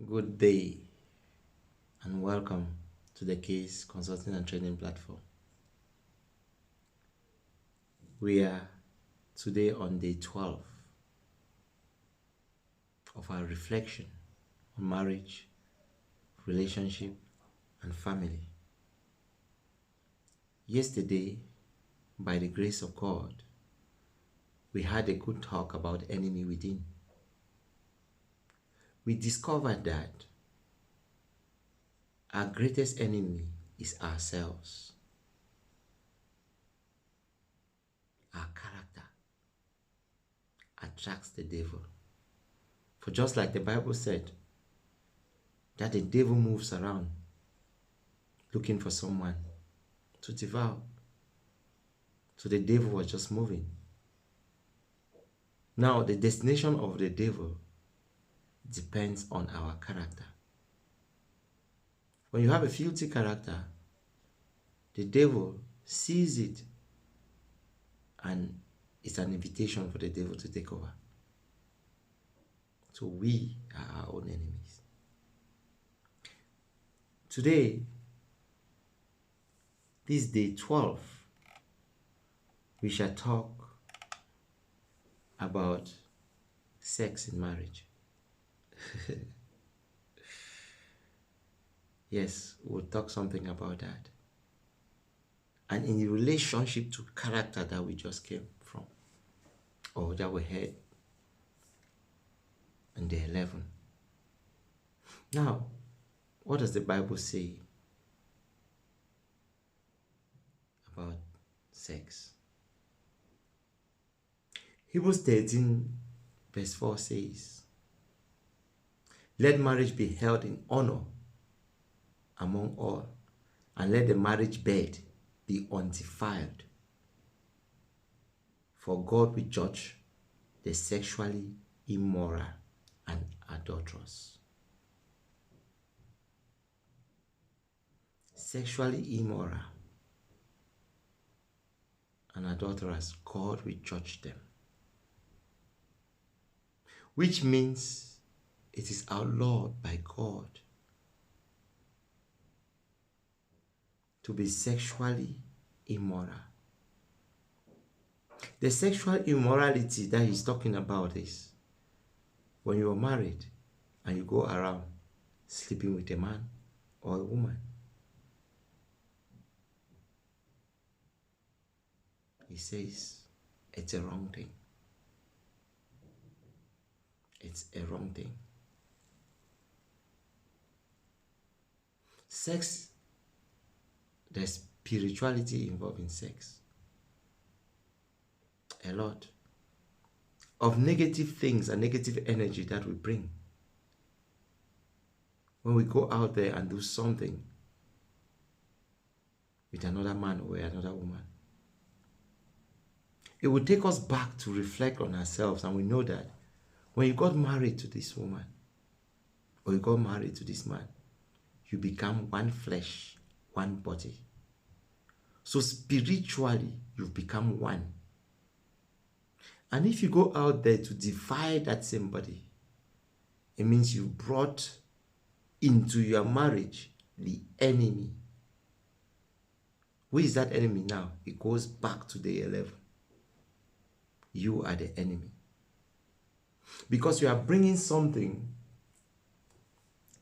Good day and welcome to the Case Consulting and Training Platform. We are today on day 12 of our reflection on marriage, relationship, and family. Yesterday, by the grace of God, we had a good talk about enemy within. We discovered that our greatest enemy is ourselves. Our character attracts the devil. For just like the Bible said, that the devil moves around looking for someone to devour. So the devil was just moving. Now, the destination of the devil depends on our character. When you have a filthy character, the devil sees it and it's an invitation for the devil to take over. So we are our own enemies. Today, this day 12, we shall talk about sex in marriage. Yes, we'll talk something about that. And in the relationship to character that we just came from, or that we had in day 11. Now, what does the Bible say about sex? Hebrews 13 verse 4 says, "Let marriage be held in honor among all, and let the marriage bed be undefiled. For God will judge the sexually immoral and adulterous." Sexually immoral and adulterous, God will judge them. Which means it is outlawed by God to be sexually immoral. The sexual immorality that he's talking about is when you're married and you go around sleeping with a man or a woman. He says it's a wrong thing. It's a wrong thing. Sex, there's spirituality involved in sex. A lot of negative things and negative energy that we bring when we go out there and do something with another man or another woman. It will take us back to reflect on ourselves, and we know that when you got married to this woman or you got married to this man, you become one flesh, one body. So spiritually, you've become one. And if you go out there to defy that same body, it means you brought into your marriage the enemy. Who is that enemy now? It goes back to day 11. You are the enemy. Because you are bringing something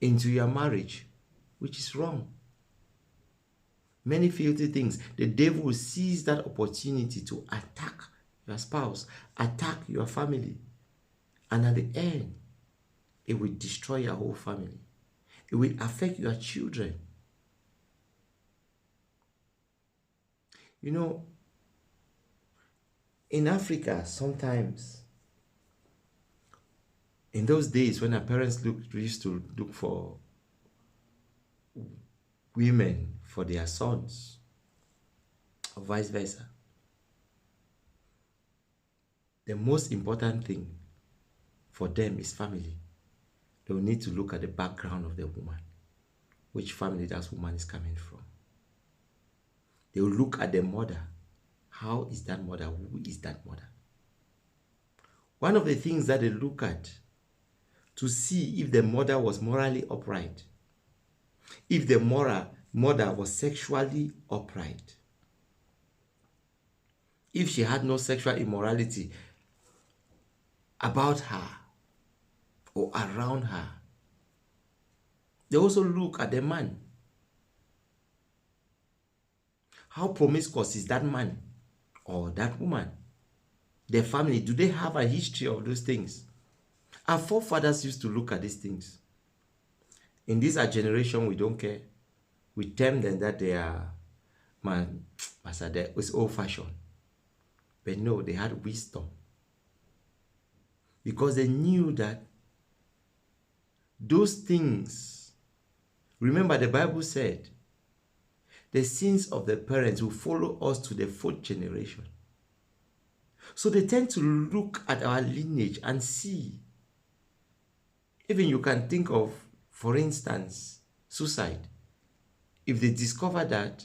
into your marriage which is wrong. Many filthy things. The devil will seize that opportunity to attack your spouse, attack your family. And at the end, it will destroy your whole family. It will affect your children. You know, in Africa, sometimes, in those days when our parents used to look for women for their sons, or vice versa, the most important thing for them is family. They will need to look at the background of the woman, which family that woman is coming from. They will look at the mother. How is that mother? Who is that mother? One of the things that they look at to see if the mother was morally upright, if the mother was sexually upright, if she had no sexual immorality about her or around her. They also look at the man. How promiscuous is that man or that woman? Their family, do they have a history of those things? Our forefathers used to look at these things. In this our generation, we don't care. We term them that they are, man, it's old-fashioned. But no, they had wisdom. Because they knew that those things, remember the Bible said, the sins of the parents will follow us to the fourth generation. So they tend to look at our lineage and see. Even you can think of, for instance, suicide. If they discover that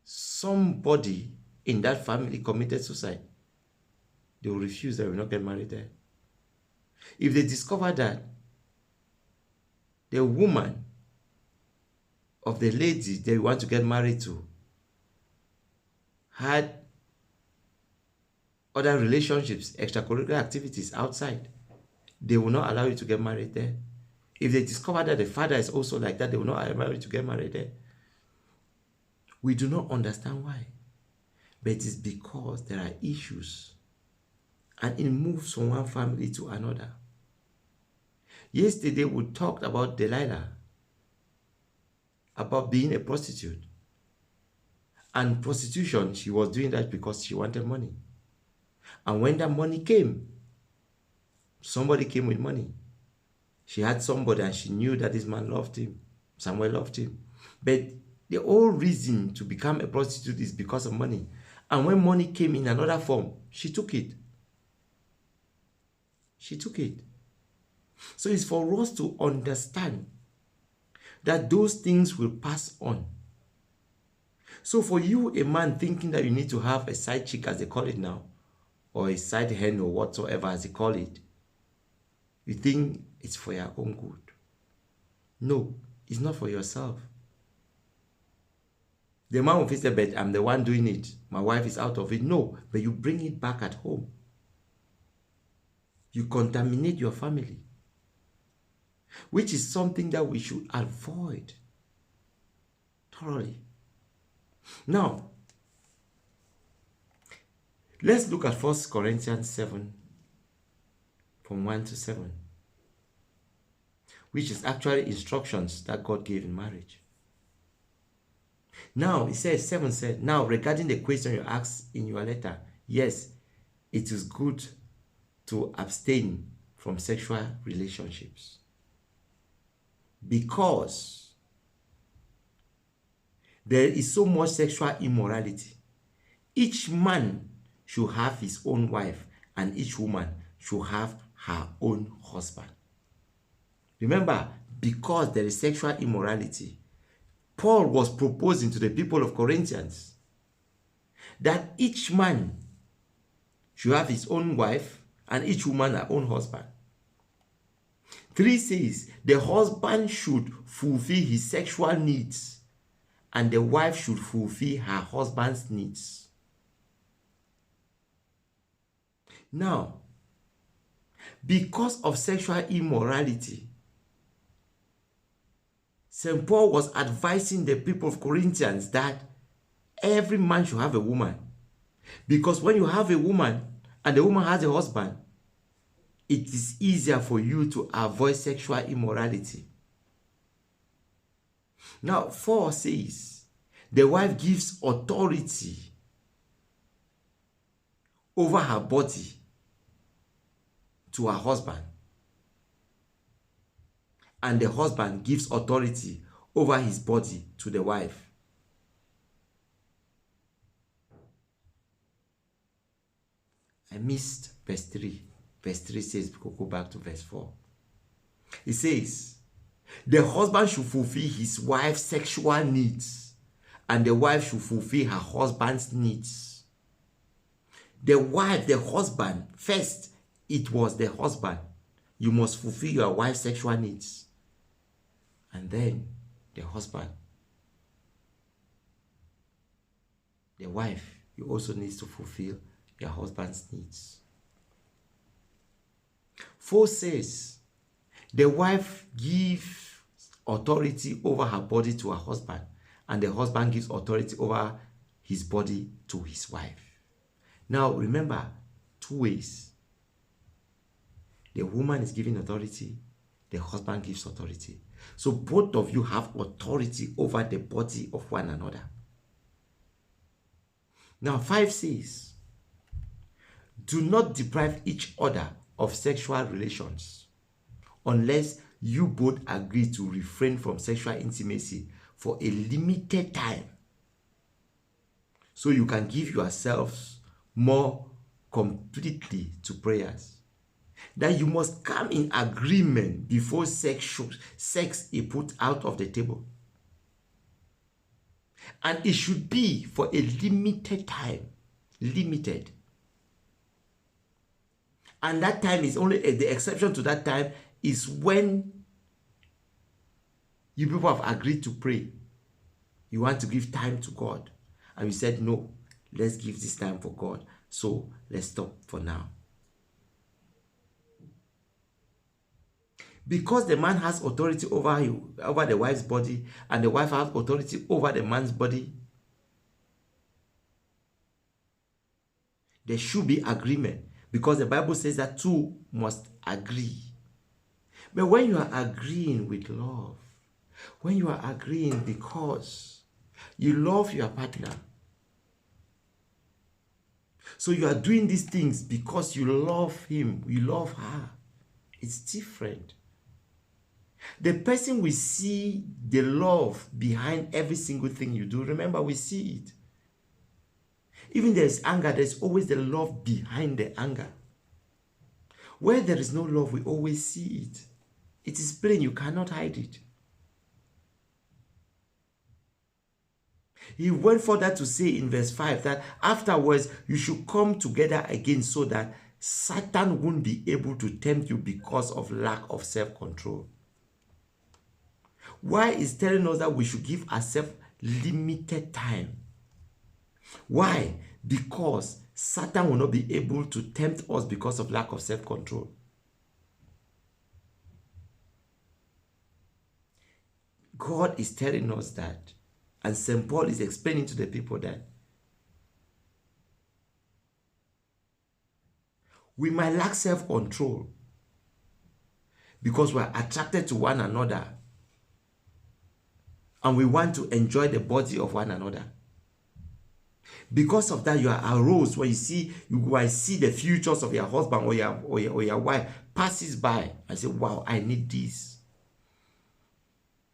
somebody in that family committed suicide, they will refuse, they will not get married there. If they discover that the woman of the lady they want to get married to had other relationships, extracurricular activities outside, they will not allow you to get married there. If they discover that the father is also like that, they will not allow you to get married there. We do not understand why. But it is because there are issues. And it moves from one family to another. Yesterday we talked about Delilah, about being a prostitute. And prostitution, she was doing that because she wanted money. And when that money came, somebody came with money. She had somebody and she knew that this man loved him. Samuel loved him. But the whole reason to become a prostitute is because of money. And when money came in another form, she took it. She took it. So it's for us to understand that those things will pass on. So for you, a man thinking that you need to have a side chick, as they call it now, or a side hen or whatsoever as they call it, you think it's for your own good. No, it's not for yourself. The man will say, but I'm the one doing it. My wife is out of it. No, but you bring it back at home. You contaminate your family, which is something that we should avoid thoroughly. Now, let's look at 1 Corinthians 7 from 1 to 7, which is actually instructions that God gave in marriage. Now, it says, 7 said, now regarding the question you asked in your letter, yes, it is good to abstain from sexual relationships, because there is so much sexual immorality. Each man should have his own wife, and each woman should have her own husband. Remember, because there is sexual immorality, Paul was proposing to the people of Corinthians that each man should have his own wife and each woman her own husband. 3 says the husband should fulfill his sexual needs and the wife should fulfill her husband's needs. Now, because of sexual immorality, St. Paul was advising the people of Corinthians that every man should have a woman. Because when you have a woman and the woman has a husband, it is easier for you to avoid sexual immorality. Now, 4 says, the wife gives authority over her body to her husband. And the husband gives authority over his body to the wife. I missed verse 3. Verse 3 says, go back to verse 4. It says, the husband should fulfill his wife's sexual needs, and the wife should fulfill her husband's needs. The wife, the husband, first it was the husband. You must fulfill your wife's sexual needs. And then the husband, the wife, you also needs to fulfill your husband's needs. 4 says, the wife gives authority over her body to her husband, and the husband gives authority over his body to his wife. Now remember, 2 ways. The woman is giving authority, the husband gives authority. So both of you have authority over the body of one another. Now 5 says, do not deprive each other of sexual relations unless you both agree to refrain from sexual intimacy for a limited time, so you can give yourselves more completely to prayers. That you must come in agreement before sex is put out of the table. And it should be for a limited time. Limited. And that time is only, the exception to that time is when you people have agreed to pray. You want to give time to God. And we said, no, let's give this time for God. So let's stop for now. Because the man has authority over the wife's body, and the wife has authority over the man's body, there should be agreement. Because the Bible says that 2 must agree. But when you are agreeing with love, when you are agreeing because you love your partner, so you are doing these things because you love him, you love her, it's different. The person will see the love behind every single thing you do. Remember, we see it. Even there's anger, there's always the love behind the anger. Where there is no love, we always see it. It is plain, you cannot hide it. He went further to say in verse 5 that afterwards you should come together again so that Satan won't be able to tempt you because of lack of self-control. Why is telling us that we should give ourselves limited time? Why? Because Satan will not be able to tempt us because of lack of self-control. God is telling us that, and St. Paul is explaining to the people that we might lack self-control because we are attracted to one another and we want to enjoy the body of one another. Because of that, you are aroused when you see the futures of your husband or your wife passes by and say, wow, I need this.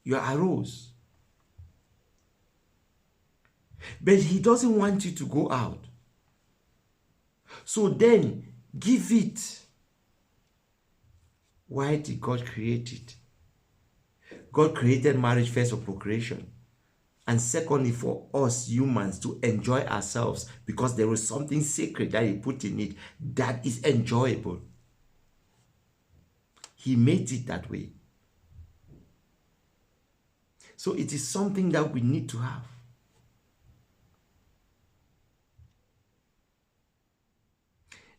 You are aroused. But he doesn't want you to go out. So then, give it. Why did God create it? God created marriage first for procreation. And secondly, for us humans to enjoy ourselves, because there is something sacred that he put in it that is enjoyable. He made it that way. So it is something that we need to have.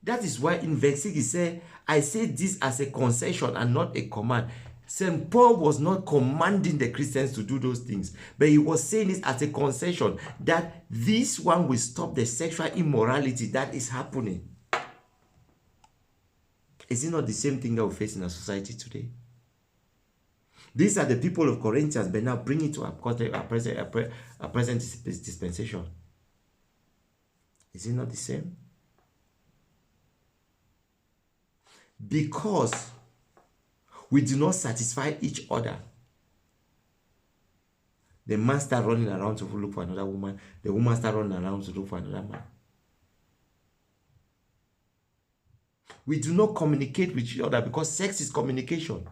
That is why in verse 6 he said, I say this as a concession and not a command. St. Paul was not commanding the Christians to do those things, but he was saying this as a concession that this one will stop the sexual immorality that is happening. Is it not the same thing that we face in our society today? These are the people of Corinthians, but now bring it to our present dispensation. Is it not the same? Because we do not satisfy each other. The man starts running around to look for another woman. The woman starts running around to look for another man. We do not communicate with each other because sex is communication.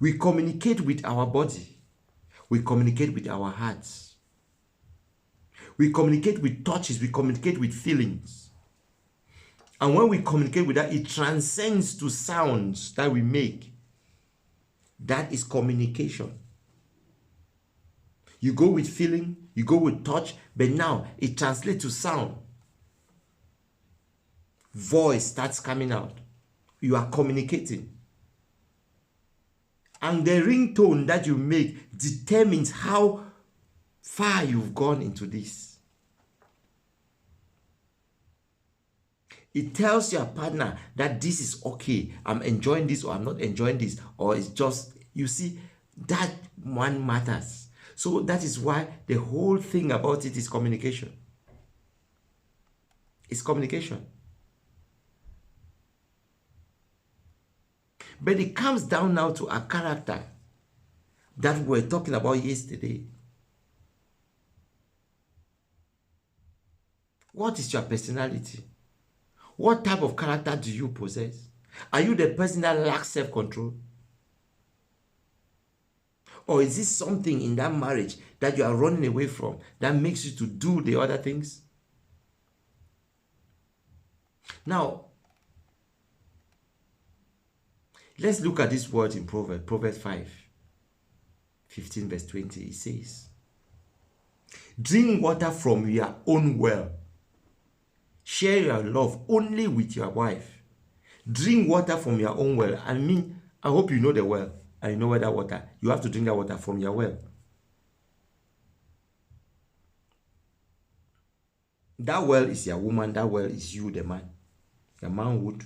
We communicate with our body. We communicate with our hearts. We communicate with touches. We communicate with feelings. And when we communicate with that, it transcends to sounds that we make. That is communication. You go with feeling, you go with touch, but now it translates to sound. Voice starts coming out. You are communicating. And the ringtone that you make determines how far you've gone into this. It tells your partner that this is okay. I'm enjoying this or I'm not enjoying this. Or it's just, you see, that one matters. So that is why the whole thing about it is communication. It's communication. But it comes down now to a character that we were talking about yesterday. What is your personality? What type of character do you possess? Are you the person that lacks self-control? Or is this something in that marriage that you are running away from that makes you to do the other things? Now, let's look at this word in Proverbs 5:15 verse 20. It says, drink water from your own well. Share your love only with your wife. Drink water from your own well. I mean, I hope you know the well. And you know where that water. You have to drink that water from your well. That well is your woman. That well is you, the man. The man would,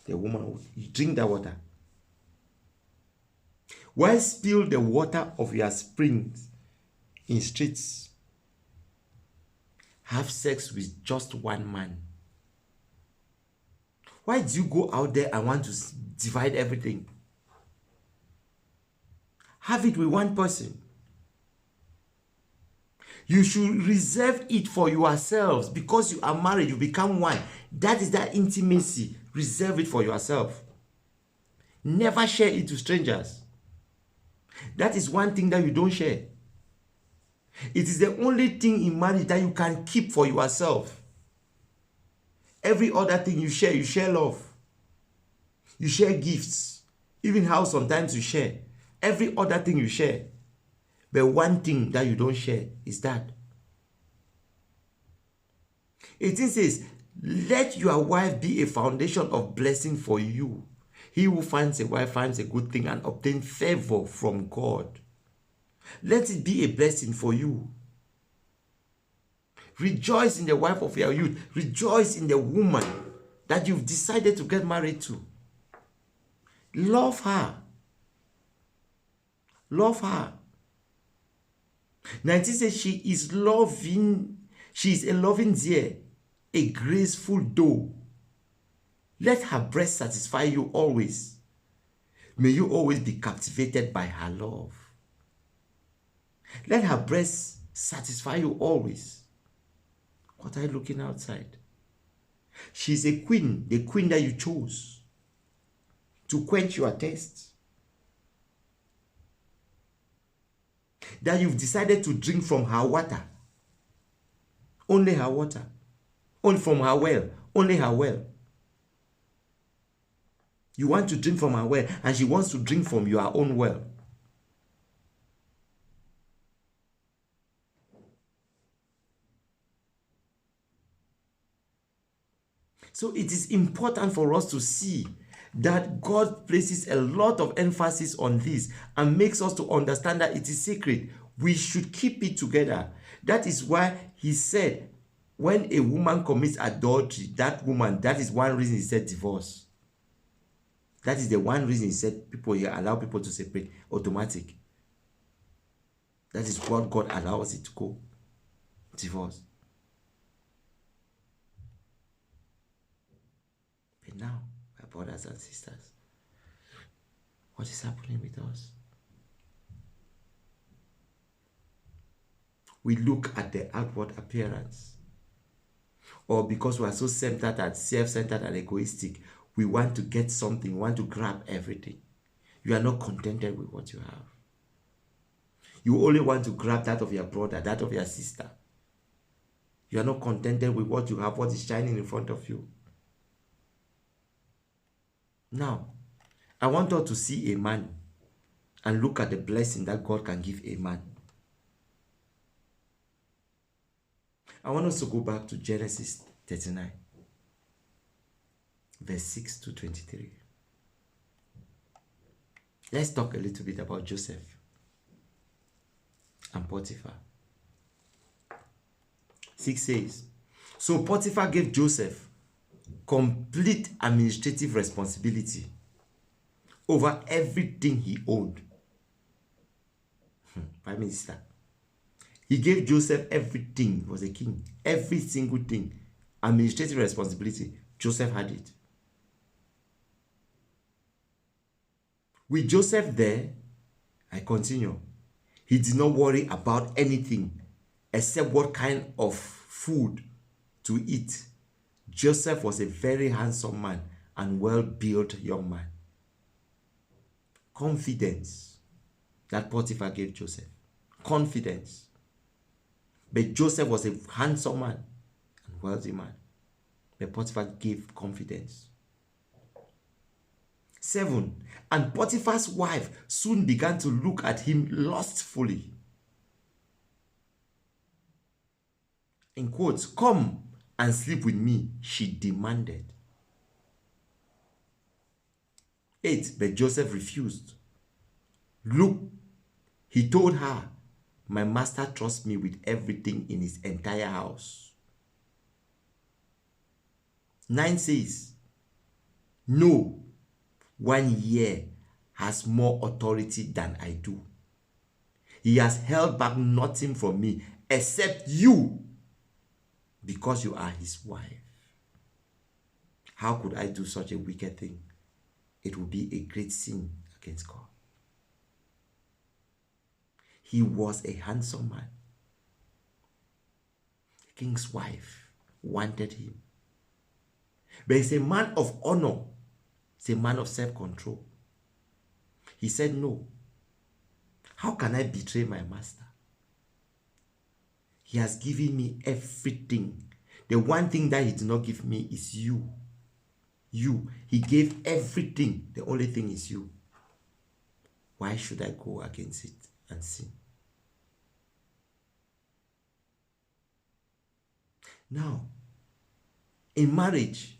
the woman would. You drink that water. Why spill the water of your springs in streets? Have sex with just one man. Why do you go out there and want to divide everything? Have it with one person. You should reserve it for yourselves because you are married, you become one. That is that intimacy. Reserve it for yourself. Never share it to strangers. That is one thing that you don't share. It is the only thing in marriage that you can keep for yourself. Every other thing you share love. You share gifts. Even how sometimes you share. Every other thing you share. But one thing that you don't share is that. It says, let your wife be a foundation of blessing for you. He who finds a wife finds a good thing and obtains favor from God. Let it be a blessing for you. Rejoice in the wife of your youth. Rejoice in the woman that you've decided to get married to. Love her. Love her. 19 says she is loving. She is a loving deer, a graceful doe. Let her breast satisfy you always. May you always be captivated by her love. Let her breast satisfy you always. What are you looking outside? She's a queen, the queen that you chose to quench your thirst. That you've decided to drink from her water. Only her water. Only from her well. Only her well. You want to drink from her well, and she wants to drink from your own well. So it is important for us to see that God places a lot of emphasis on this and makes us to understand that it is sacred. We should keep it together. That is why he said, when a woman commits adultery, that woman, that is one reason he said divorce. That is the one reason he said he allow people to separate, automatic. That is what God allows it to go. Divorce. But now, my brothers and sisters, what is happening with us? We look at the outward appearance. Or because we are so centered and self-centered and egoistic, we want to get something, we want to grab everything. You are not contented with what you have. You only want to grab that of your brother, that of your sister. You are not contented with what you have, what is shining in front of you. Now, I want us to see a man and look at the blessing that God can give a man. I want us to go back to Genesis 39, verse 6 to 23. Let's talk a little bit about Joseph and Potiphar. 6 says, so Potiphar gave Joseph complete administrative responsibility over everything he owned. Prime Minister. He gave Joseph everything. He was a king. Every single thing. Administrative responsibility. Joseph had it. With Joseph there, I continue. He did not worry about anything except what kind of food to eat. Joseph was a very handsome man and well-built young man. Confidence that Potiphar gave Joseph. Confidence. But Joseph was a handsome man and wealthy man. But Potiphar gave confidence. 7. And Potiphar's wife soon began to look at him lustfully. In quotes, come and sleep with me, she demanded. 8. But Joseph refused. Look, he told her, my master trusts me with everything in his entire house. 9 says, no, 1 year has more authority than I do. He has held back nothing from me except you, because you are his wife. How could I do such a wicked thing? It would be a great sin against God. He was a handsome man. The king's wife wanted him. But he's a man of honor. He's a man of self-control. He said, no. How can I betray my master? He has given me everything. The one thing that he did not give me is you. You. He gave everything. The only thing is you. Why should I go against it and sin? Now, in marriage,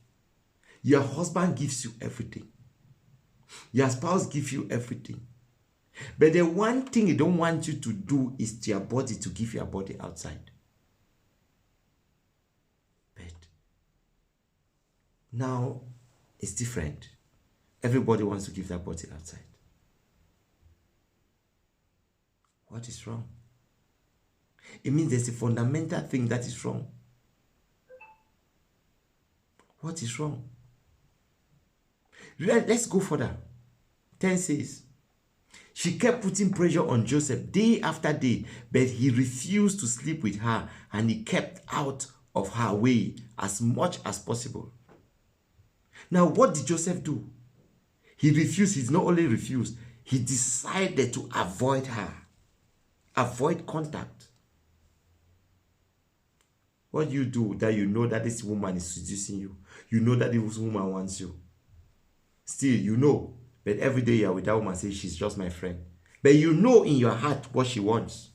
your husband gives you everything. Your spouse gives you everything. But the one thing he don't want you to do is to your body, to give your body outside. But now it's different. Everybody wants to give their body outside. What is wrong? It means there's a fundamental thing that is wrong. What is wrong? Let's go further. 10 says, she kept putting pressure on Joseph day after day, but he refused to sleep with her, and he kept out of her way as much as possible. Now, what did Joseph do? He refused. He not only refused, he decided to avoid her. Avoid contact. What you do that you know that this woman is seducing you. You know that this woman wants you. Still, you know. But every day you're with that woman, say she's just my friend. But you know in your heart what she wants.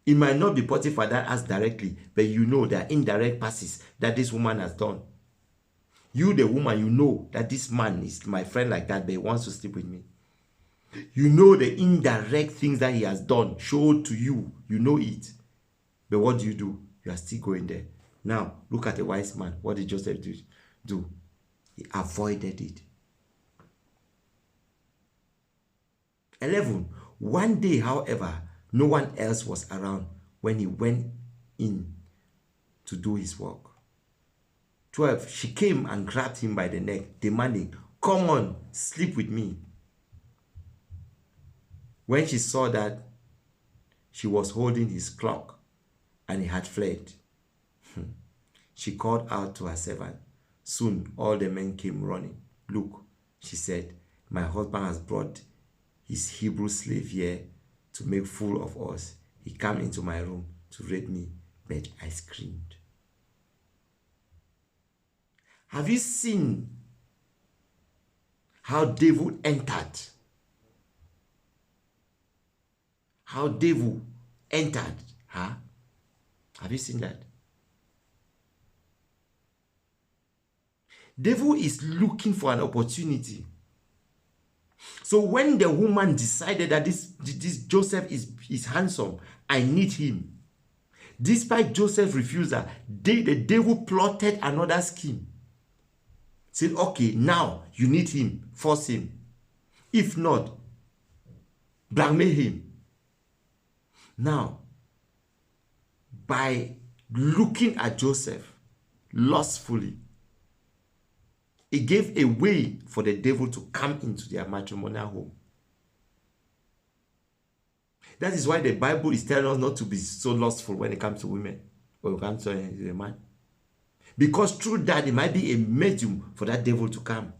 It might not be Potiphar that asks directly, but you know there are indirect passes that this woman has done. You, the woman, you know that this man is my friend like that, but he wants to sleep with me. You know the indirect things that he has done, showed to you. You know it. But what do? You are still going there. Now, look at the wise man. What did Joseph do? He avoided it. 11. One day, however, no one else was around when he went in to do his work. 12. She came and grabbed him by the neck, demanding, come on, sleep with me. When she saw that she was holding his cloak and he had fled, she called out to her servant. Soon all the men came running. Look, she said, my husband has brought his Hebrew slave here to make fool of us. He came into my room to rape me, but I screamed. Have you seen how devil entered. How devil entered her. Have you seen that? Devil is looking for an opportunity. So when the woman decided that this Joseph is handsome, I need him. Despite Joseph's refusal, the devil plotted another scheme. Said, okay, now you need him, force him. If not, blackmail him. Now, by looking at Joseph lustfully, it gave a way for the devil to come into their matrimonial home. That is why the Bible is telling us not to be so lustful when it comes to women or when it comes to a man. Because through that, it might be a medium for that devil to come.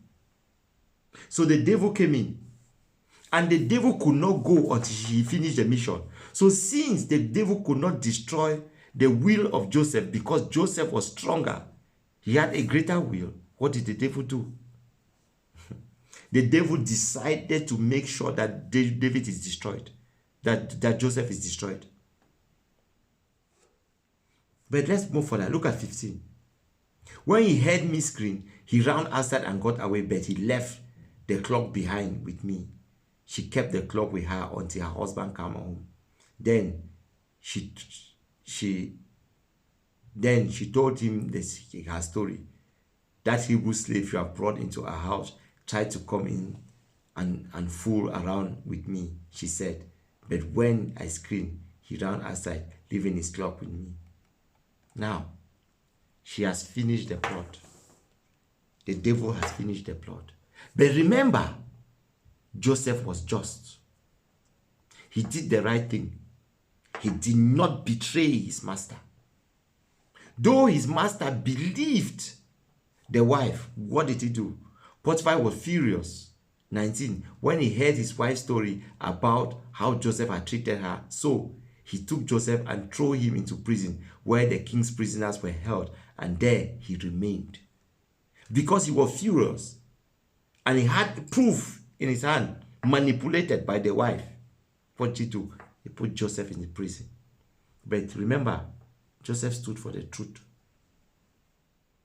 So the devil came in, and the devil could not go until he finished the mission. So since the devil could not destroy the will of Joseph because Joseph was stronger, he had a greater will. What did the devil do? The devil decided to make sure that David is destroyed, that Joseph is destroyed. But let's move further. Look at 15. When he heard me scream, he ran outside and got away, but he left the clock behind with me. She kept the clock with her until her husband came home. Then she told him her story. That Hebrew slave you have brought into our house tried to come in and fool around with me, she said. But when I screamed, he ran outside, leaving his clock with me. Now, she has finished the plot. The devil has finished the plot. But remember, Joseph was just. He did the right thing. He did not betray his master. Though his master believed the wife, what did he do? Potiphar was furious. 19. When he heard his wife's story about how Joseph had treated her, so he took Joseph and threw him into prison where the king's prisoners were held, and there he remained. Because he was furious and he had proof in his hand, manipulated by the wife. What did he do? He put Joseph in the prison. But remember, Joseph stood for the truth.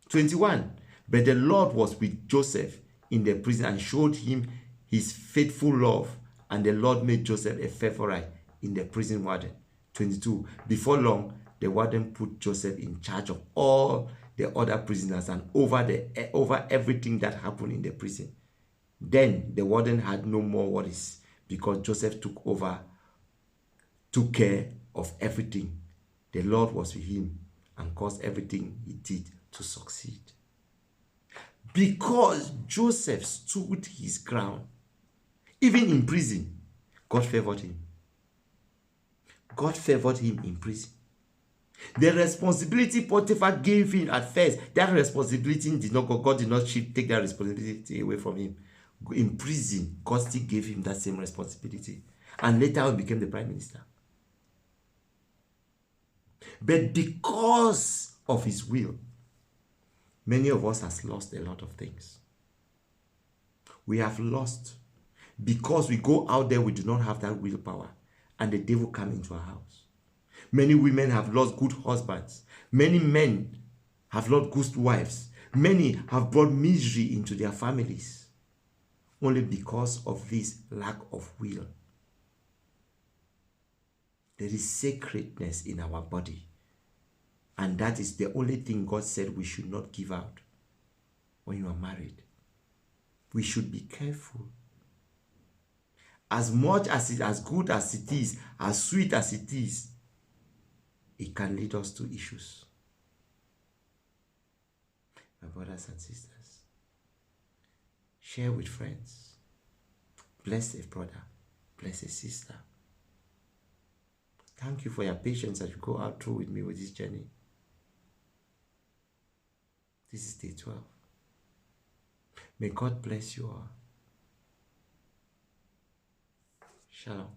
21. But the Lord was with Joseph in the prison and showed him his faithful love, and the Lord made Joseph a favorite in the prison warden. 22. Before long, the warden put Joseph in charge of all the other prisoners and over everything that happened in the prison. Then the warden had no more worries because Joseph took care of everything. The Lord was with him and caused everything he did to succeed. Because Joseph stood his ground, even in prison, God favored him. God favored him in prison. The responsibility Potiphar gave him at first, that responsibility did not go. God did not take that responsibility away from him. In prison, God still gave him that same responsibility. And later he became the prime minister. But because of his will, many of us have lost a lot of things. We have lost because we go out there, we do not have that willpower, and the devil comes into our house. Many women have lost good husbands. Many men have lost good wives. Many have brought misery into their families only because of this lack of will. There is sacredness in our body, and that is the only thing God said we should not give out when you are married. We should be careful. As much as it, as good as it is, as sweet as it is, it can lead us to issues. My brothers and sisters, share with friends. Bless a brother, bless a sister. Thank you for your patience as you go out through with me with this journey. This is day 12. May God bless you all. Shalom.